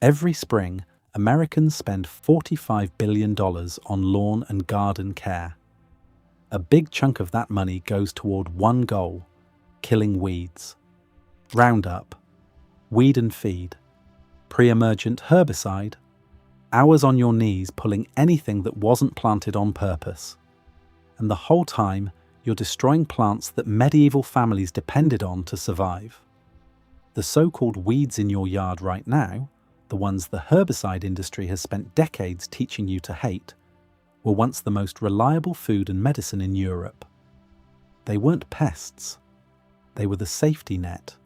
Every spring, Americans spend $45 billion on lawn and garden care. A big chunk of that money goes toward one goal: killing weeds. Roundup, weed and feed, pre-emergent herbicide, hours on your knees pulling anything that wasn't planted on purpose. And the whole time, you're destroying plants that medieval families depended on to survive. The so-called weeds in your yard right now, the ones the herbicide industry has spent decades teaching you to hate, were once the most reliable food and medicine in Europe. They weren't pests. They were the safety net.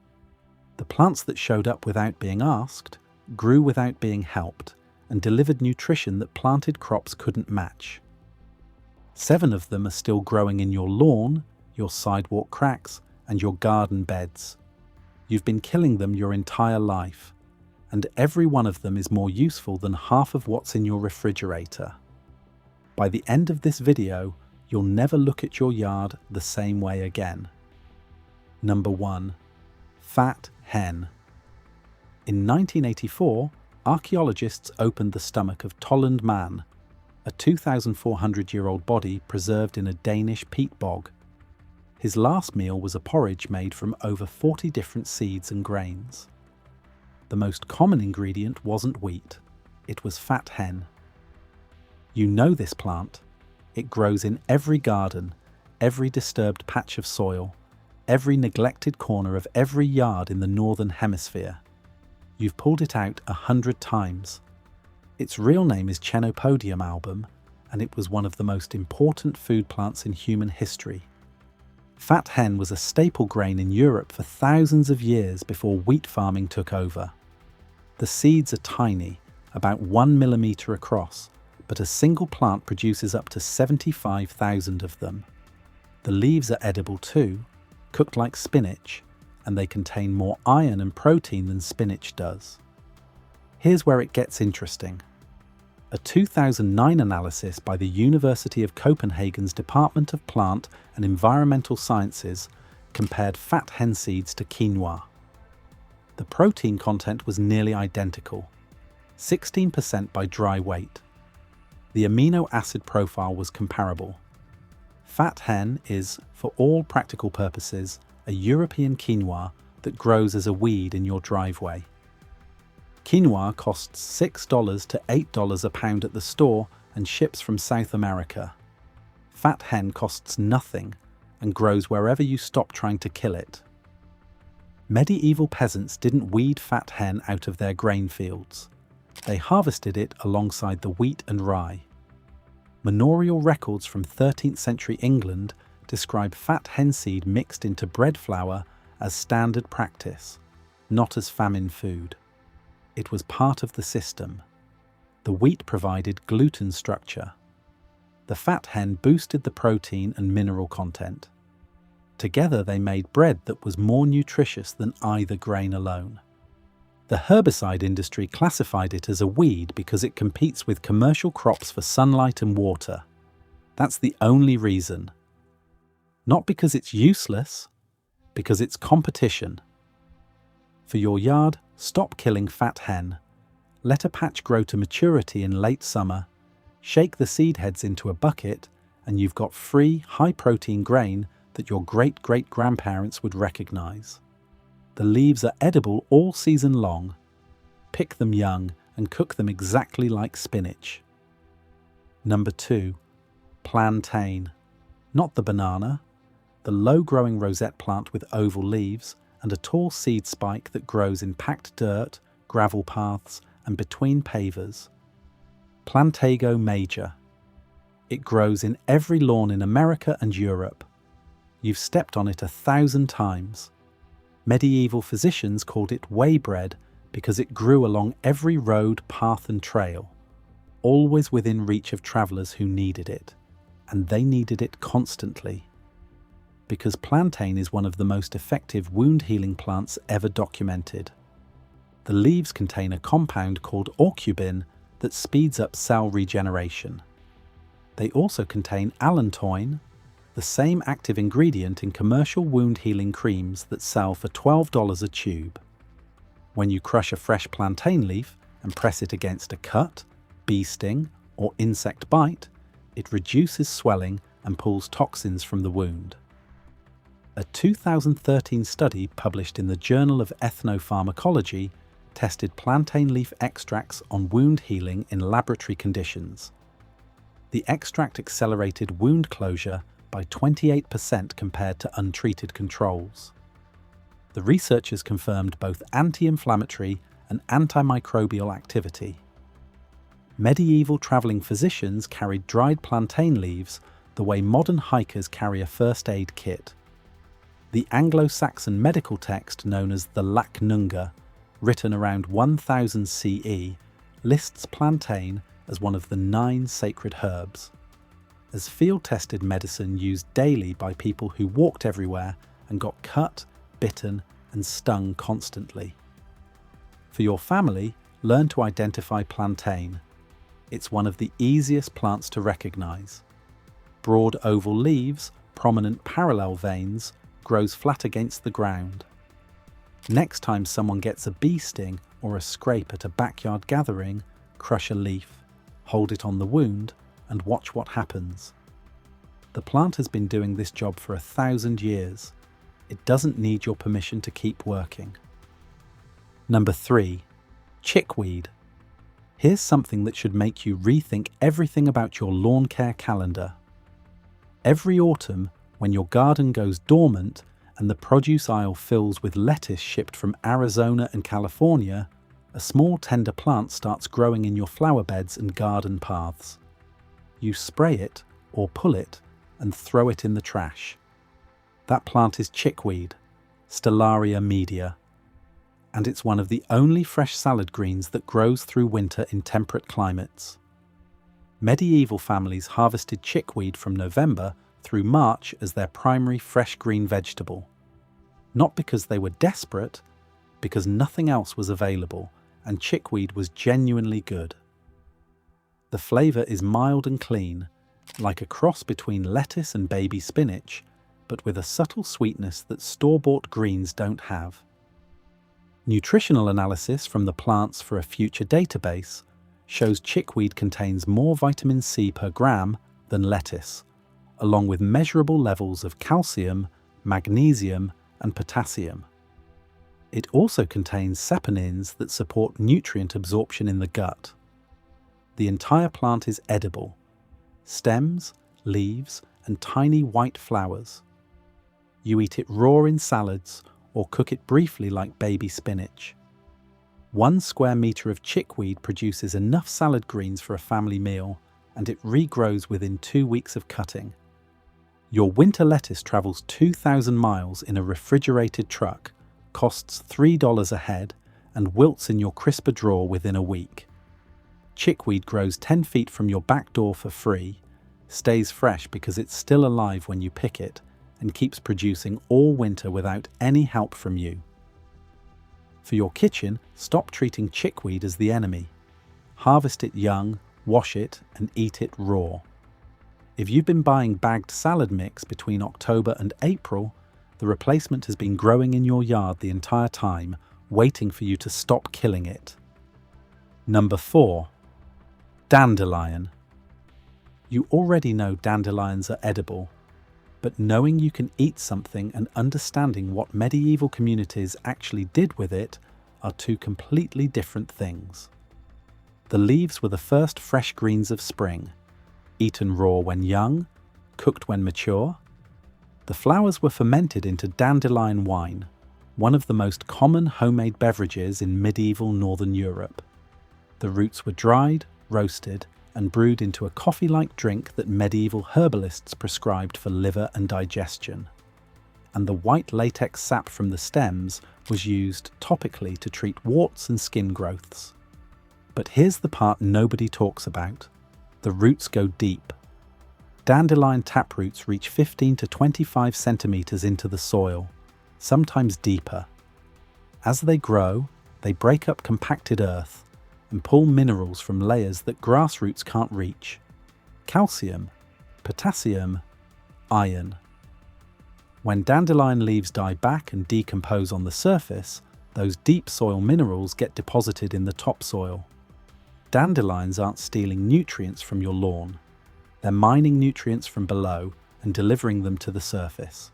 The plants that showed up without being asked, grew without being helped, and delivered nutrition that planted crops couldn't match. 7 of them are still growing in your lawn, your sidewalk cracks, and your garden beds. You've been killing them your entire life, and every one of them is more useful than half of what's in your refrigerator. By the end of this video, you'll never look at your yard the same way again. Number 1. Fat hen. In 1984, archaeologists opened the stomach of Tollund Man, a 2,400-year-old body preserved in a Danish peat bog. His last meal was a porridge made from over 40 different seeds and grains. The most common ingredient wasn't wheat, it was fat hen. You know this plant. It grows in every garden, every disturbed patch of soil, every neglected corner of every yard in the Northern Hemisphere. You've pulled it out 100 times. Its real name is Chenopodium album, and it was one of the most important food plants in human history. Fat hen was a staple grain in Europe for thousands of years before wheat farming took over. The seeds are tiny, about 1 millimeter across, but a single plant produces up to 75,000 of them. The leaves are edible too, cooked like spinach, and they contain more iron and protein than spinach does. Here's where it gets interesting. A 2009 analysis by the University of Copenhagen's Department of Plant and Environmental Sciences compared fat hen seeds to quinoa. The protein content was nearly identical, 16% by dry weight. The amino acid profile was comparable. Fat hen is, for all practical purposes, a European quinoa that grows as a weed in your driveway. Quinoa costs $6 to $8 a pound at the store and ships from South America. Fat hen costs nothing and grows wherever you stop trying to kill it. Medieval peasants didn't weed fat hen out of their grain fields. They harvested it alongside the wheat and rye. Manorial records from 13th century England describe fat hen seed mixed into bread flour as standard practice, not as famine food. It was part of the system. The wheat provided gluten structure. The fat hen boosted the protein and mineral content. Together they made bread that was more nutritious than either grain alone. The herbicide industry classified it as a weed because it competes with commercial crops for sunlight and water. That's the only reason. Not because it's useless, because it's competition. For your yard, stop killing fat hen. Let a patch grow to maturity in late summer, shake the seed heads into a bucket, and you've got free, high-protein grain that your great-great-grandparents would recognize. The leaves are edible all season long. Pick them young and cook them exactly like spinach. Number 2. Plantain. Not the banana. The low-growing rosette plant with oval leaves and a tall seed spike that grows in packed dirt, gravel paths, and between pavers. Plantago major. It grows in every lawn in America and Europe. You've stepped on it 1,000 times. Medieval physicians called it way bread because it grew along every road, path and trail, always within reach of travelers who needed it, and they needed it constantly. Because plantain is one of the most effective wound-healing plants ever documented. The leaves contain a compound called aucubin that speeds up cell regeneration. They also contain allantoin, the same active ingredient in commercial wound-healing creams that sell for $12 a tube. When you crush a fresh plantain leaf and press it against a cut, bee sting, or insect bite, it reduces swelling and pulls toxins from the wound. A 2013 study published in the Journal of Ethnopharmacology tested plantain leaf extracts on wound healing in laboratory conditions. The extract accelerated wound closure by 28% compared to untreated controls. The researchers confirmed both anti-inflammatory and antimicrobial activity. Medieval travelling physicians carried dried plantain leaves the way modern hikers carry a first aid kit. The Anglo-Saxon medical text known as the Lac Nunga, written around 1000 CE, lists plantain as one of the 9 sacred herbs. As field-tested medicine used daily by people who walked everywhere and got cut, bitten, and stung constantly. For your family, learn to identify plantain. It's one of the easiest plants to recognize. Broad oval leaves, prominent parallel veins, grows flat against the ground. Next time someone gets a bee sting or a scrape at a backyard gathering, crush a leaf, hold it on the wound, and watch what happens. The plant has been doing this job for 1,000 years. It doesn't need your permission to keep working. Number 3. Chickweed. Here's something that should make you rethink everything about your lawn care calendar. Every autumn, when your garden goes dormant and the produce aisle fills with lettuce shipped from Arizona and California, a small tender plant starts growing in your flower beds and garden paths. You spray it or pull it and throw it in the trash. That plant is chickweed, Stellaria media, and it's one of the only fresh salad greens that grows through winter in temperate climates. Medieval families harvested chickweed from November through March as their primary fresh green vegetable. Not because they were desperate, because nothing else was available, and chickweed was genuinely good. The flavour is mild and clean, like a cross between lettuce and baby spinach, but with a subtle sweetness that store-bought greens don't have. Nutritional analysis from the Plants for a Future database shows chickweed contains more vitamin C per gram than lettuce, along with measurable levels of calcium, magnesium, and potassium. It also contains saponins that support nutrient absorption in the gut. The entire plant is edible: stems, leaves, and tiny white flowers. You eat it raw in salads or cook it briefly like baby spinach. 1 square metre of chickweed produces enough salad greens for a family meal, and it regrows within 2 weeks of cutting. Your winter lettuce travels 2,000 miles in a refrigerated truck, costs $3 a head, and wilts in your crisper drawer within a week. Chickweed grows 10 feet from your back door for free, stays fresh because it's still alive when you pick it, and keeps producing all winter without any help from you. For your kitchen, stop treating chickweed as the enemy. Harvest it young, wash it, and eat it raw. If you've been buying bagged salad mix between October and April, the replacement has been growing in your yard the entire time, waiting for you to stop killing it. Number 4. Dandelion. You already know dandelions are edible, but knowing you can eat something and understanding what medieval communities actually did with it are 2 completely different things. The leaves were the first fresh greens of spring, eaten raw when young, cooked when mature. The flowers were fermented into dandelion wine, one of the most common homemade beverages in medieval Northern Europe. The roots were dried, roasted, and brewed into a coffee-like drink that medieval herbalists prescribed for liver and digestion. And the white latex sap from the stems was used topically to treat warts and skin growths. But here's the part nobody talks about. The roots go deep. Dandelion taproots reach 15 to 25 centimeters into the soil, sometimes deeper. As they grow, they break up compacted earth and pull minerals from layers that grass roots can't reach: calcium, potassium, iron. When dandelion leaves die back and decompose on the surface, those deep soil minerals get deposited in the topsoil, dandelions aren't stealing nutrients from your lawn. They're mining nutrients from below and delivering them to the surface.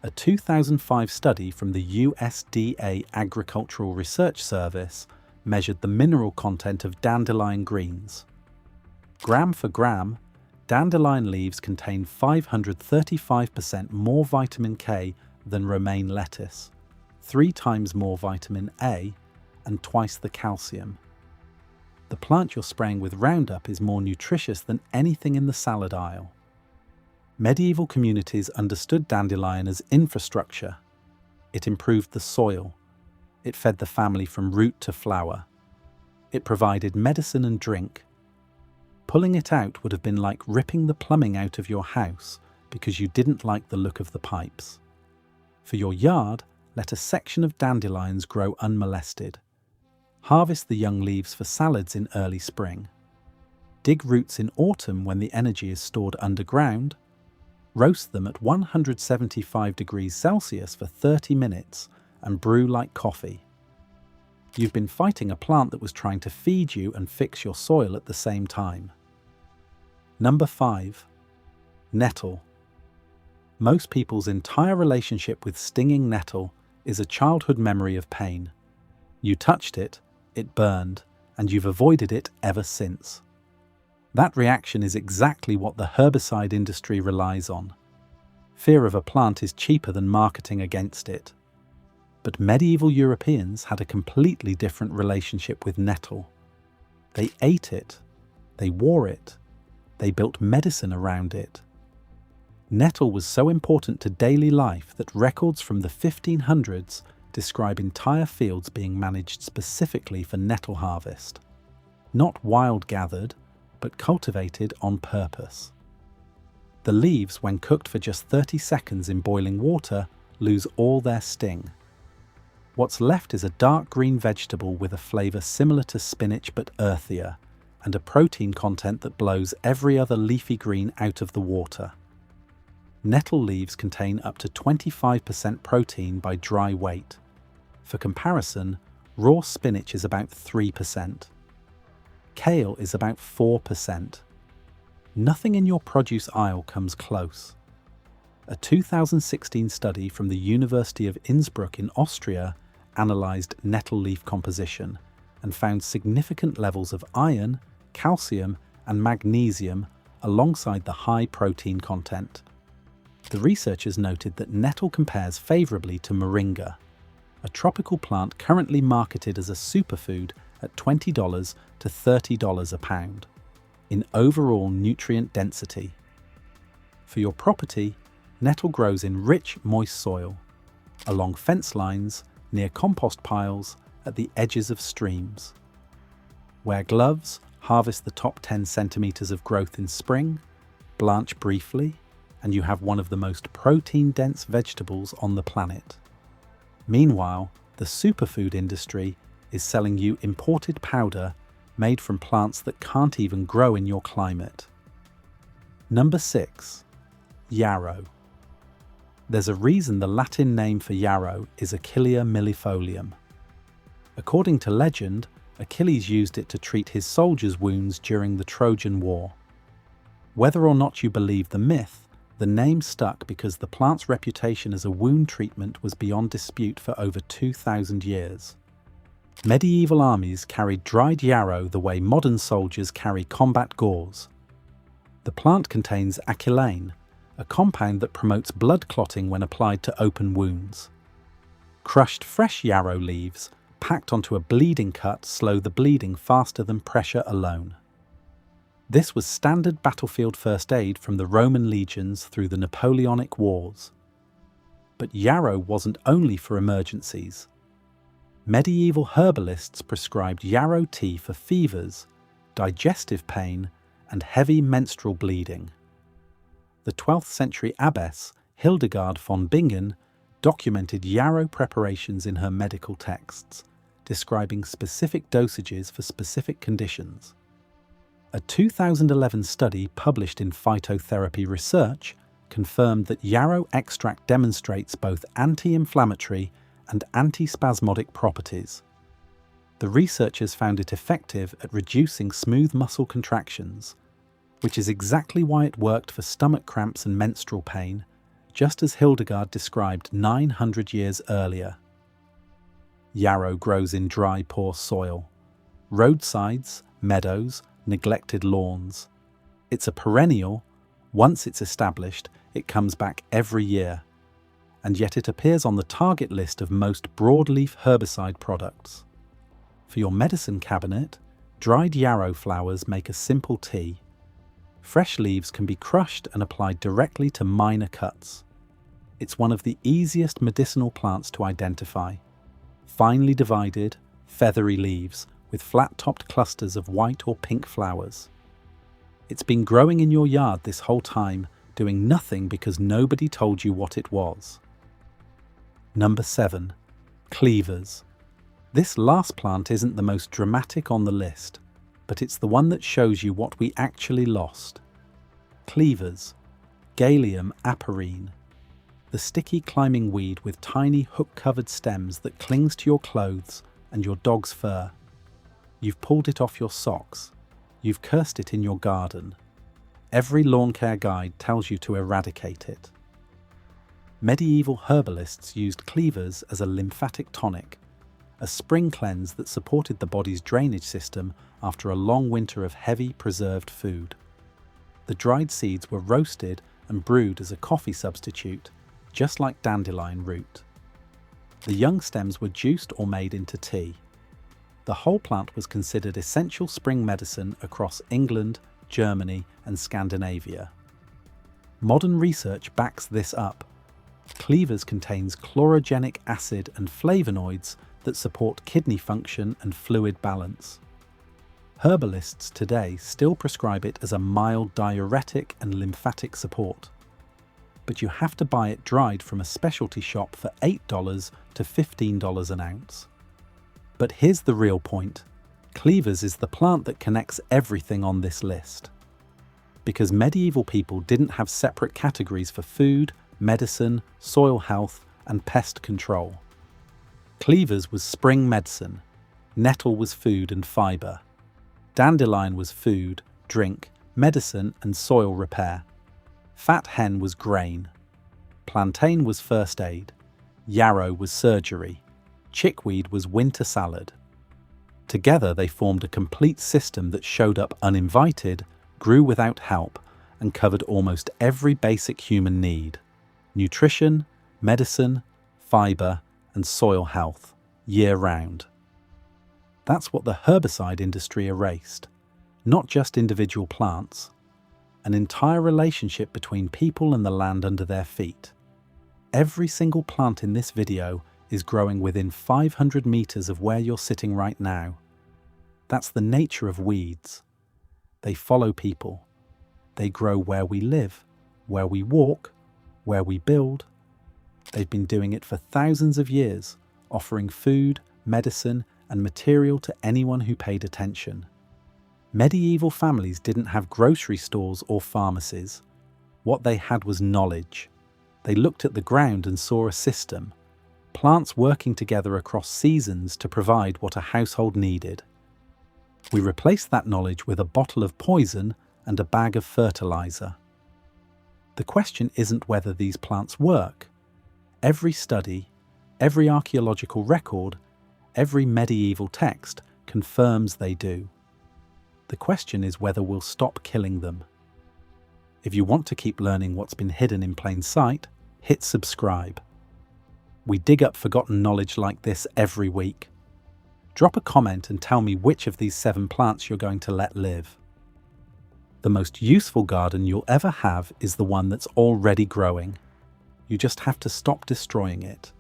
A 2005 study from the USDA Agricultural Research Service measured the mineral content of dandelion greens. Gram for gram, dandelion leaves contain 535% more vitamin K than romaine lettuce, 3 times more vitamin A, and twice the calcium. The plant you're spraying with Roundup is more nutritious than anything in the salad aisle. Medieval communities understood dandelion as infrastructure. It improved the soil. It fed the family from root to flower. It provided medicine and drink. Pulling it out would have been like ripping the plumbing out of your house because you didn't like the look of the pipes. For your yard, let a section of dandelions grow unmolested. Harvest the young leaves for salads in early spring. Dig roots in autumn when the energy is stored underground. Roast them at 175 degrees Celsius for 30 minutes and brew like coffee. You've been fighting a plant that was trying to feed you and fix your soil at the same time. Number 5. Nettle. Most people's entire relationship with stinging nettle is a childhood memory of pain. You touched it, it burned, and you've avoided it ever since. That reaction is exactly what the herbicide industry relies on. Fear of a plant is cheaper than marketing against it. But medieval Europeans had a completely different relationship with nettle. They ate it, they wore it, they built medicine around it. Nettle was so important to daily life that records from the 1500s describe entire fields being managed specifically for nettle harvest. Not wild gathered, but cultivated on purpose. The leaves, when cooked for just 30 seconds in boiling water, lose all their sting. What's left is a dark green vegetable with a flavour similar to spinach but earthier, and a protein content that blows every other leafy green out of the water. Nettle leaves contain up to 25% protein by dry weight. For comparison, raw spinach is about 3%. Kale is about 4%. Nothing in your produce aisle comes close. A 2016 study from the University of Innsbruck in Austria analysed nettle leaf composition and found significant levels of iron, calcium, and magnesium alongside the high protein content. The researchers noted that nettle compares favourably to moringa, a tropical plant currently marketed as a superfood at $20 to $30 a pound, in overall nutrient density. For your property, nettle grows in rich, moist soil, along fence lines, near compost piles, at the edges of streams. Wear gloves, harvest the top 10 centimetres of growth in spring, blanch briefly, and you have one of the most protein-dense vegetables on the planet. Meanwhile, the superfood industry is selling you imported powder made from plants that can't even grow in your climate. Number 6. Yarrow. There's a reason the Latin name for yarrow is Achillea millifolium. According to legend, Achilles used it to treat his soldiers' wounds during the Trojan War. Whether or not you believe the myth, the name stuck because the plant's reputation as a wound treatment was beyond dispute for over 2,000 years. Medieval armies carried dried yarrow the way modern soldiers carry combat gauze. The plant contains achillane, a compound that promotes blood clotting when applied to open wounds. Crushed fresh yarrow leaves, packed onto a bleeding cut, slow the bleeding faster than pressure alone. This was standard battlefield first aid from the Roman legions through the Napoleonic Wars. But yarrow wasn't only for emergencies. Medieval herbalists prescribed yarrow tea for fevers, digestive pain, and heavy menstrual bleeding. The 12th century abbess, Hildegard von Bingen, documented yarrow preparations in her medical texts, describing specific dosages for specific conditions. A 2011 study published in Phytotherapy Research confirmed that yarrow extract demonstrates both anti-inflammatory and antispasmodic properties. The researchers found it effective at reducing smooth muscle contractions, which is exactly why it worked for stomach cramps and menstrual pain, just as Hildegard described 900 years earlier. Yarrow grows in dry, poor soil, roadsides, meadows, neglected lawns. It's a perennial. Once it's established, it comes back every year, and yet it appears on the target list of most broadleaf herbicide products. For your medicine cabinet, dried yarrow flowers make a simple tea. Fresh leaves can be crushed and applied directly to minor cuts. It's one of the easiest medicinal plants to identify. Finely divided, feathery leaves with flat-topped clusters of white or pink flowers. It's been growing in your yard this whole time, doing nothing because nobody told you what it was. Number 7. Cleavers. This last plant isn't the most dramatic on the list, but it's the one that shows you what we actually lost. Cleavers, Galium aperine, the sticky climbing weed with tiny hook-covered stems that clings to your clothes and your dog's fur. You've pulled it off your socks. You've cursed it in your garden. Every lawn care guide tells you to eradicate it. Medieval herbalists used cleavers as a lymphatic tonic, a spring cleanse that supported the body's drainage system after a long winter of heavy, preserved food. The dried seeds were roasted and brewed as a coffee substitute, just like dandelion root. The young stems were juiced or made into tea. The whole plant was considered essential spring medicine across England, Germany, and Scandinavia. Modern research backs this up. Cleavers contains chlorogenic acid and flavonoids that support kidney function and fluid balance. Herbalists today still prescribe it as a mild diuretic and lymphatic support. But you have to buy it dried from a specialty shop for $8 to $15 an ounce. But here's the real point. Cleavers is the plant that connects everything on this list. Because medieval people didn't have separate categories for food, medicine, soil health, and pest control. Cleavers was spring medicine. Nettle was food and fibre. Dandelion was food, drink, medicine, and soil repair. Fat hen was grain. Plantain was first aid. Yarrow was surgery. Chickweed was winter salad. Together they formed a complete system that showed up uninvited, grew without help, and covered almost every basic human need: nutrition, medicine, fibre, and soil health, year-round. That's what the herbicide industry erased. Not just individual plants, an entire relationship between people and the land under their feet. Every single plant in this video is growing within 500 meters of where you're sitting right now. That's the nature of weeds. They follow people. They grow where we live, where we walk, where we build. They've been doing it for thousands of years, offering food, medicine, and material to anyone who paid attention. Medieval families didn't have grocery stores or pharmacies. What they had was knowledge. They looked at the ground and saw a system, plants working together across seasons to provide what a household needed. We replaced that knowledge with a bottle of poison and a bag of fertilizer. The question isn't whether these plants work. Every study, every archaeological record, every medieval text confirms they do. The question is whether we'll stop killing them. If you want to keep learning what's been hidden in plain sight, hit subscribe. We dig up forgotten knowledge like this every week. Drop a comment and tell me which of these 7 plants you're going to let live. The most useful garden you'll ever have is the one that's already growing. You just have to stop destroying it.